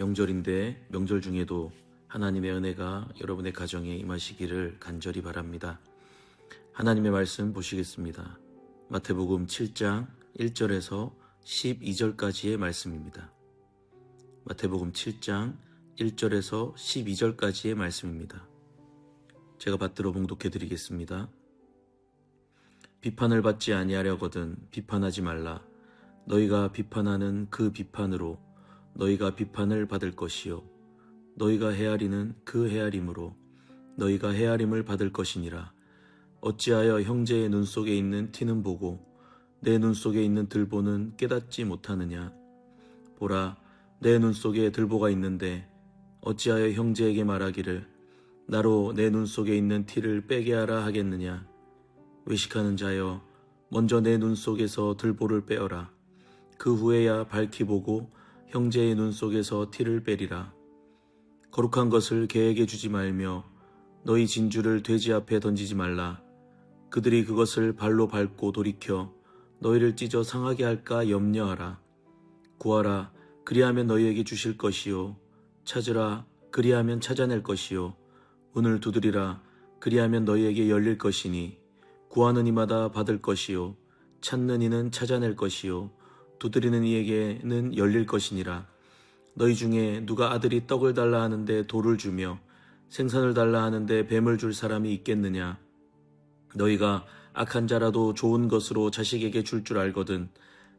명절인데 명절 중에도 하나님의 은혜가 여러분의 가정에 임하시기를 간절히 바랍니다. 하나님의 말씀 보시겠습니다. 마태복음 7장 1절에서 12절까지의 말씀입니다. 마태복음 7장 1절에서 12절까지의 말씀입니다. 제가 받들어 봉독해 드리겠습니다. 비판을 받지 아니하려거든 비판하지 말라. 너희가 비판하는 그 비판으로 너희가 비판을 받을 것이요 너희가 헤아리는 그 헤아림으로 너희가 헤아림을 받을 것이니라. 어찌하여 형제의 눈 속에 있는 티는 보고 내 눈 속에 있는 들보는 깨닫지 못하느냐. 보라, 내 눈 속에 들보가 있는데 어찌하여 형제에게 말하기를 나로 내 눈 속에 있는 티를 빼게 하라 하겠느냐. 외식하는 자여, 먼저 내 눈 속에서 들보를 빼어라. 그 후에야 밝히 보고 형제의 눈 속에서 티를 빼리라. 거룩한 것을 개에게 주지 말며 너희 진주를 돼지 앞에 던지지 말라. 그들이 그것을 발로 밟고 돌이켜 너희를 찢어 상하게 할까 염려하라. 구하라, 그리하면 너희에게 주실 것이요. 찾으라, 그리하면 찾아낼 것이요. 문을 두드리라, 그리하면 너희에게 열릴 것이니 구하는 이마다 받을 것이요. 찾는 이는 찾아낼 것이요. 두드리는 이에게는 열릴 것이니라. 너희 중에 누가 아들이 떡을 달라 하는데 돌을 주며 생선을 달라 하는데 뱀을 줄 사람이 있겠느냐. 너희가 악한 자라도 좋은 것으로 자식에게 줄 알거든.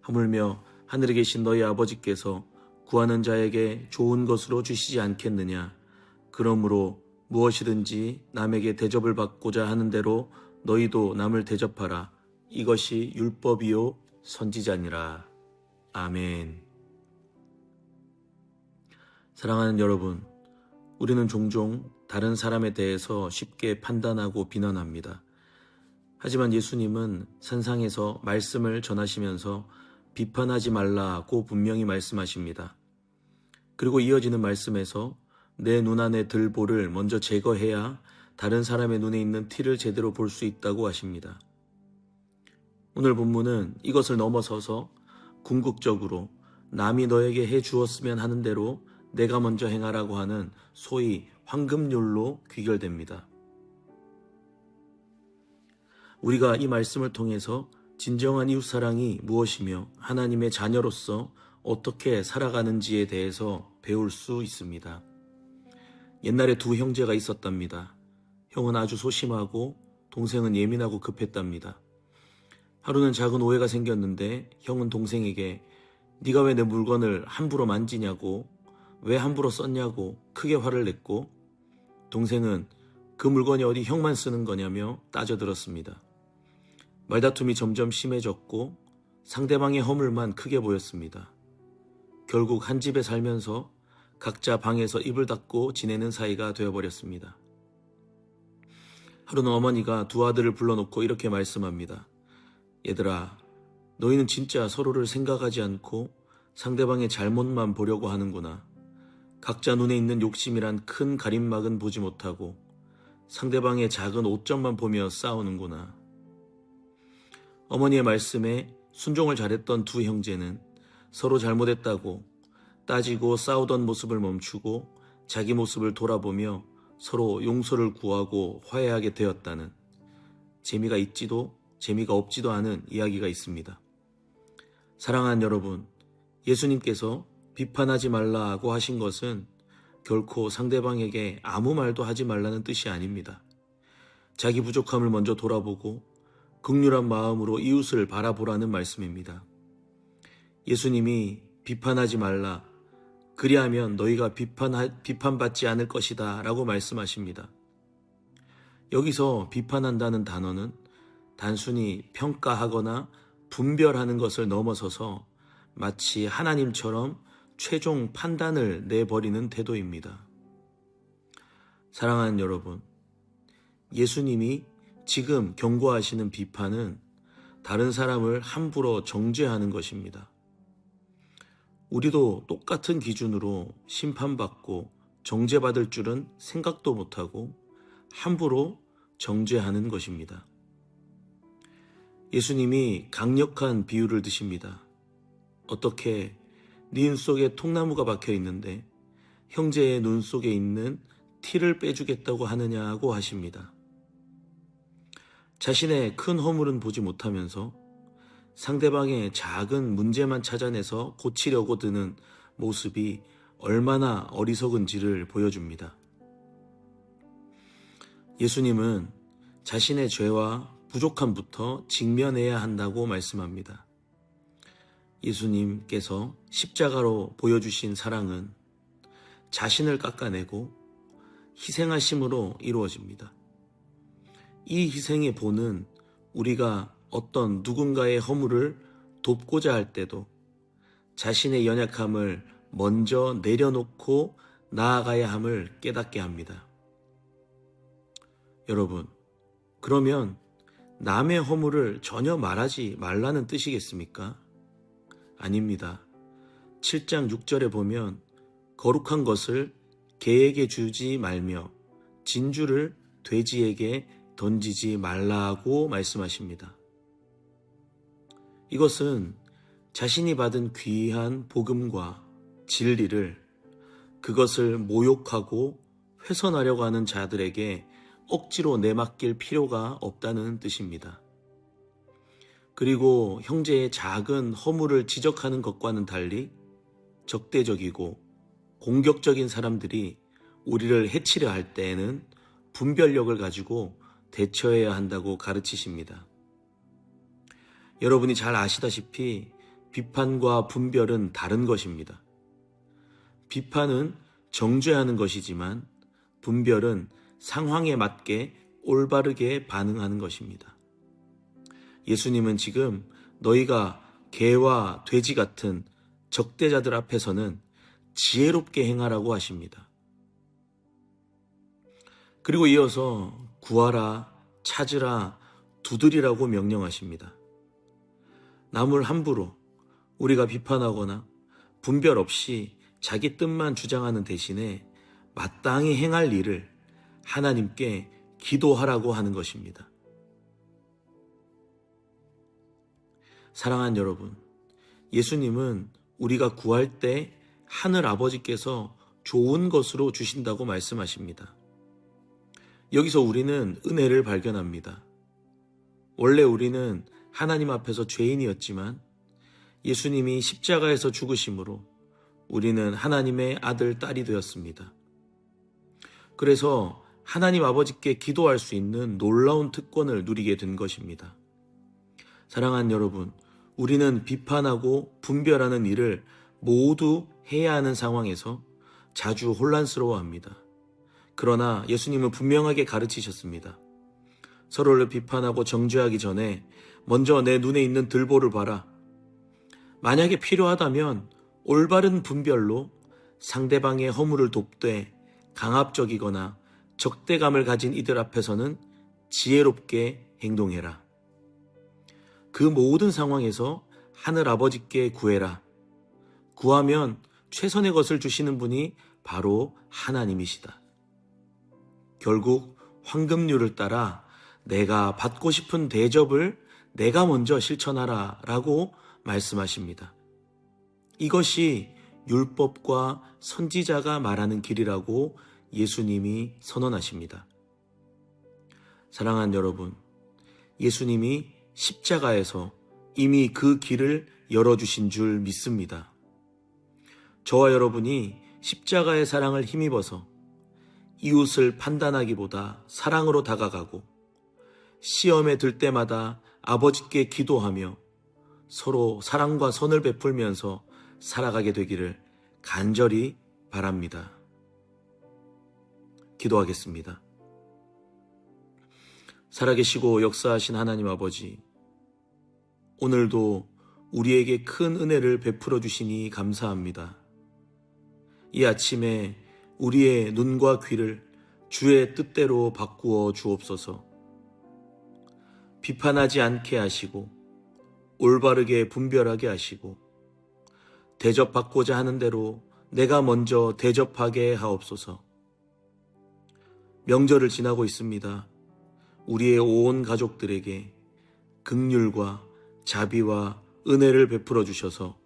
하물며 하늘에 계신 너희 아버지께서 구하는 자에게 좋은 것으로 주시지 않겠느냐. 그러므로 무엇이든지 남에게 대접을 받고자 하는 대로 너희도 남을 대접하라. 이것이 율법이요 선지자니라. 아멘. 사랑하는 여러분, 우리는 종종 다른 사람에 대해서 쉽게 판단하고 비난합니다. 하지만 예수님은 산상에서 말씀을 전하시면서 비판하지 말라고 분명히 말씀하십니다. 그리고 이어지는 말씀에서 내 눈 안의 들보를 먼저 제거해야 다른 사람의 눈에 있는 티를 제대로 볼 수 있다고 하십니다. 오늘 본문은 이것을 넘어서서 궁극적으로 남이 너에게 해 주었으면 하는 대로 내가 먼저 행하라고 하는 소위 황금률로 귀결됩니다. 우리가 이 말씀을 통해서 진정한 이웃사랑이 무엇이며 하나님의 자녀로서 어떻게 살아가는지에 대해서 배울 수 있습니다. 옛날에 두 형제가 있었답니다. 형은 아주 소심하고 동생은 예민하고 급했답니다. 하루는 작은 오해가 생겼는데 형은 동생에게 네가 왜 내 물건을 함부로 만지냐고, 왜 함부로 썼냐고 크게 화를 냈고, 동생은 그 물건이 어디 형만 쓰는 거냐며 따져들었습니다. 말다툼이 점점 심해졌고 상대방의 허물만 크게 보였습니다. 결국 한 집에 살면서 각자 방에서 입을 닫고 지내는 사이가 되어버렸습니다. 하루는 어머니가 두 아들을 불러놓고 이렇게 말씀합니다. 얘들아, 너희는 진짜 서로를 생각하지 않고 상대방의 잘못만 보려고 하는구나. 각자 눈에 있는 욕심이란 큰 가림막은 보지 못하고 상대방의 작은 오점만 보며 싸우는구나. 어머니의 말씀에 순종을 잘했던 두 형제는 서로 잘못했다고 따지고 싸우던 모습을 멈추고 자기 모습을 돌아보며 서로 용서를 구하고 화해하게 되었다는 재미가 있지도 재미가 없지도 않은 이야기가 있습니다. 사랑하는 여러분, 예수님께서 비판하지 말라고 하신 것은 결코 상대방에게 아무 말도 하지 말라는 뜻이 아닙니다. 자기 부족함을 먼저 돌아보고 긍휼한 마음으로 이웃을 바라보라는 말씀입니다. 예수님이 비판하지 말라, 그리하면 너희가 비판받지 않을 것이다 라고 말씀하십니다. 여기서 비판한다는 단어는 단순히 평가하거나 분별하는 것을 넘어서서 마치 하나님처럼 최종 판단을 내버리는 태도입니다. 사랑하는 여러분, 예수님이 지금 경고하시는 비판은 다른 사람을 함부로 정죄하는 것입니다. 우리도 똑같은 기준으로 심판받고 정죄받을 줄은 생각도 못하고 함부로 정죄하는 것입니다. 예수님이 강력한 비유를 드십니다. 어떻게 네 눈 속에 통나무가 박혀 있는데 형제의 눈 속에 있는 티를 빼주겠다고 하느냐고 하십니다. 자신의 큰 허물은 보지 못하면서 상대방의 작은 문제만 찾아내서 고치려고 드는 모습이 얼마나 어리석은지를 보여줍니다. 예수님은 자신의 죄와 부족함부터 직면해야 한다고 말씀합니다. 예수님께서 십자가로 보여주신 사랑은 자신을 깎아내고 희생하심으로 이루어집니다. 이 희생의 본은 우리가 어떤 누군가의 허물을 돕고자 할 때도 자신의 연약함을 먼저 내려놓고 나아가야 함을 깨닫게 합니다. 여러분, 그러면 남의 허물을 전혀 말하지 말라는 뜻이겠습니까? 아닙니다. 7장 6절에 보면 거룩한 것을 개에게 주지 말며 진주를 돼지에게 던지지 말라고 말씀하십니다. 이것은 자신이 받은 귀한 복음과 진리를 그것을 모욕하고 훼손하려고 하는 자들에게 억지로 내맡길 필요가 없다는 뜻입니다. 그리고 형제의 작은 허물을 지적하는 것과는 달리 적대적이고 공격적인 사람들이 우리를 해치려 할 때에는 분별력을 가지고 대처해야 한다고 가르치십니다. 여러분이 잘 아시다시피 비판과 분별은 다른 것입니다. 비판은 정죄하는 것이지만 분별은 상황에 맞게 올바르게 반응하는 것입니다. 예수님은 지금 너희가 개와 돼지 같은 적대자들 앞에서는 지혜롭게 행하라고 하십니다. 그리고 이어서 구하라, 찾으라, 두드리라고 명령하십니다. 남을 함부로 우리가 비판하거나 분별 없이 자기 뜻만 주장하는 대신에 마땅히 행할 일을 하나님께 기도하라고 하는 것입니다. 사랑하는 여러분, 예수님은 우리가 구할 때 하늘 아버지께서 좋은 것으로 주신다고 말씀하십니다. 여기서 우리는 은혜를 발견합니다. 원래 우리는 하나님 앞에서 죄인이었지만 예수님이 십자가에서 죽으심으로 우리는 하나님의 아들, 딸이 되었습니다. 그래서 하나님 아버지께 기도할 수 있는 놀라운 특권을 누리게 된 것입니다. 사랑하는 여러분, 우리는 비판하고 분별하는 일을 모두 해야 하는 상황에서 자주 혼란스러워합니다. 그러나 예수님은 분명하게 가르치셨습니다. 서로를 비판하고 정죄하기 전에 먼저 내 눈에 있는 들보를 봐라. 만약에 필요하다면 올바른 분별로 상대방의 허물을 돕되 강압적이거나 적대감을 가진 이들 앞에서는 지혜롭게 행동해라. 그 모든 상황에서 하늘 아버지께 구해라. 구하면 최선의 것을 주시는 분이 바로 하나님이시다. 결국 황금률을 따라 내가 받고 싶은 대접을 내가 먼저 실천하라 라고 말씀하십니다. 이것이 율법과 선지자가 말하는 길이라고 예수님이 선언하십니다. 사랑하는 여러분, 예수님이 십자가에서 이미 그 길을 열어주신 줄 믿습니다. 저와 여러분이 십자가의 사랑을 힘입어서 이웃을 판단하기보다 사랑으로 다가가고 시험에 들 때마다 아버지께 기도하며 서로 사랑과 선을 베풀면서 살아가게 되기를 간절히 바랍니다. 기도하겠습니다. 살아계시고 역사하신 하나님 아버지, 오늘도 우리에게 큰 은혜를 베풀어 주시니 감사합니다. 이 아침에 우리의 눈과 귀를 주의 뜻대로 바꾸어 주옵소서. 비판하지 않게 하시고 올바르게 분별하게 하시고 대접받고자 하는 대로 내가 먼저 대접하게 하옵소서. 명절을 지나고 있습니다. 우리의 온 가족들에게 긍휼과 자비와 은혜를 베풀어 주셔서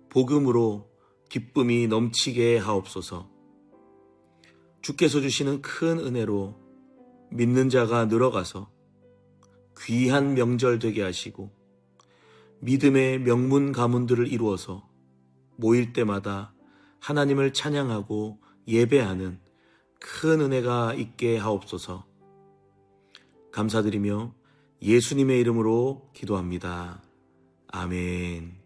복음으로 기쁨이 넘치게 하옵소서. 주께서 주시는 큰 은혜로 믿는 자가 늘어가서 귀한 명절 되게 하시고 믿음의 명문 가문들을 이루어서 모일 때마다 하나님을 찬양하고 예배하는 큰 은혜가 있게 하옵소서. 감사드리며 예수님의 이름으로 기도합니다. 아멘.